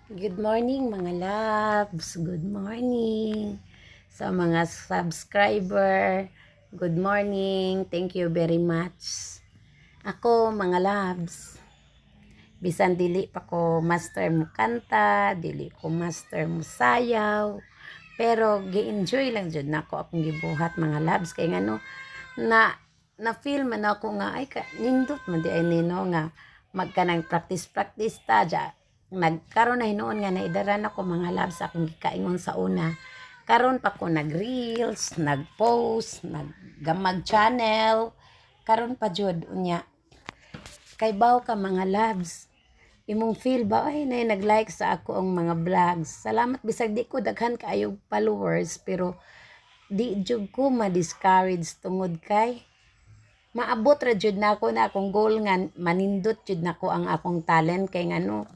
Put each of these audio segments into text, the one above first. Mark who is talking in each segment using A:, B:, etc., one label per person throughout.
A: Good morning mga loves. Good morning. Sa mga subscriber, good morning. Thank you very much. Ako mga loves, bisan dili pa ko master mo kanta, dili ko master mo sayaw, pero gi-enjoy lang jud nako akong gibuhat mga loves kay ngano na feel man ako nga ay nindot man di ay nino nga magkanang practice ta ja nagkaroon na hinuon nga naidaran ako mga loves akong gikaingon sa una karon pa ko nag-reels, nag-post, naggamag channel karon pa jud unya kay baw ka mga loves imong feel ba ay na nag-like sa ako ang mga vlogs salamat bisag di ko daghan kaayo followers pero di jud ko ma-discourage tungod kay maabot ra jud nako na akong goal nga manindot jud nako ang akong talent kay ngano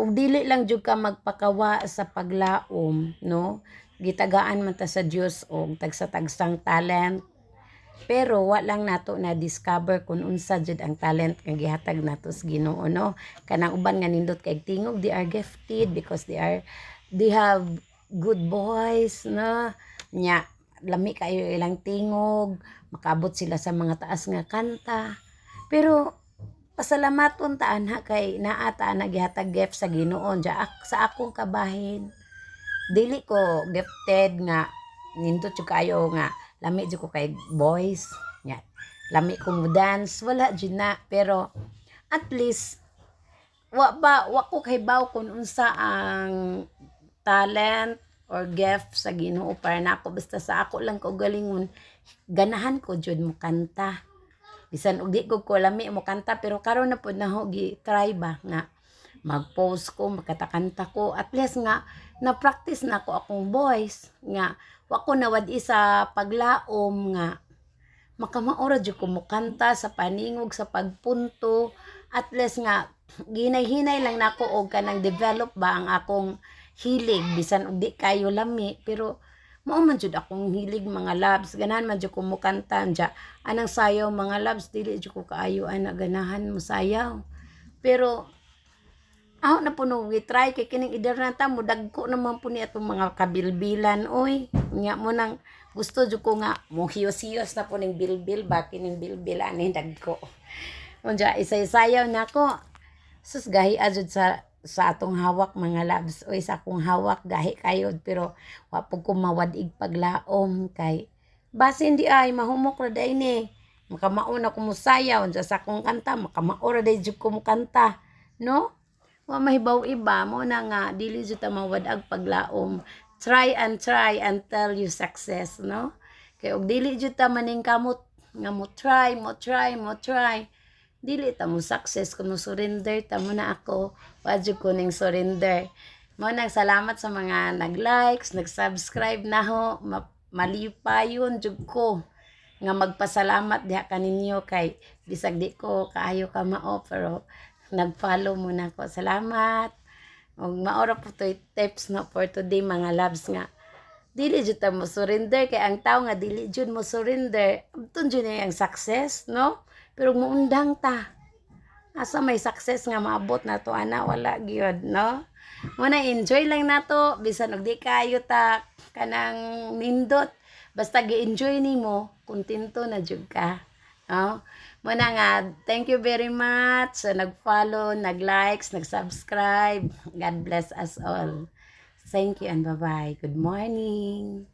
A: ug dili lang jud ka magpakawa sa paglaom no gitagaan man ta sa Dios og tagsa-tagsang talent pero wa lang nato na discover kung unsa jud ang talent nga gihatag nato sa Ginoo no kanang uban nga nindot kay tingog they are gifted because they have good voice no nya lami kayo ilang tingog makabot sila sa mga taas nga kanta pero pasalamaton ta anha kay naa ta nagihatag gift sa Ginoo sa akong kabahin dili ko gifted nga nindot jud kayo nga lami jud ko kay voice nya lami ko mo dance wala jud na pero at least wa ko kahibaw kung unsa ang talent or gift sa Ginoo para nako basta sa ako lang ko galingon ganahan ko jud mo kanta bisan og di ko lami mo kanta pero karon na pud naho gi try ba nga mag-post ko makatakanta ko at least nga na practice na ko akong voice nga wa ko nawad sa paglaom nga makamaora jud ko mo kanta sa paningog sa pagpunto at least nga ginay-hinay lang nako og kanang develop ba ang akong hilig bisan og di kayo lami pero mao man jud akong hilig mga loves ganahan man jud ko mo kanta ja anang sayaw mga loves dili jud ko kaayo ana ganahan mo sayaw pero ako na puno try kay kining idernata mo dagko naman po ni atong mga kabilbilan oy nya mo nang gusto jud ko nga mo hiyos-hiyos na po ning bilbil ba kining bilbil ani dagko unja isay-sayaw nako sus gahi ajud sa atong hawak mga loves oy sa akong hawak gahi kayod pero wa pud ko mawadig paglaom kay base hindi ay mahumok ra day ni makamao na ko mo sayaw unsa sa akong kanta makamao ra day jud ko mo kanta no wa mahibaw iba mo na nga dili jud ta mawadag paglaom try until you success no kay og dili jud ta maning kamot nga mo try dili ta mo success kung mo surrender ta mo na ako wa jud ko ning surrender mo nang salamat sa mga nag-likes nag-subscribe na ho malipayon jud ko nga magpasalamat diha kaninyo kay bisag di ko kaayo ka mao pero nag-follow mo na ko salamat og maora po to tips no for today mga loves nga dili jud ta mo surrender kay ang tao nga dili jud mo surrender abton jud na ang success no pero muundang ta asa may success nga maabot na to ana wala gyud no muna enjoy lang nato bisan og di kayo ta kanang nindot basta gi-enjoy nimo kontento na jud ka no muna nga thank you very much sa nag-follow nag-likes nag-subscribe God bless us all thank you and bye bye good morning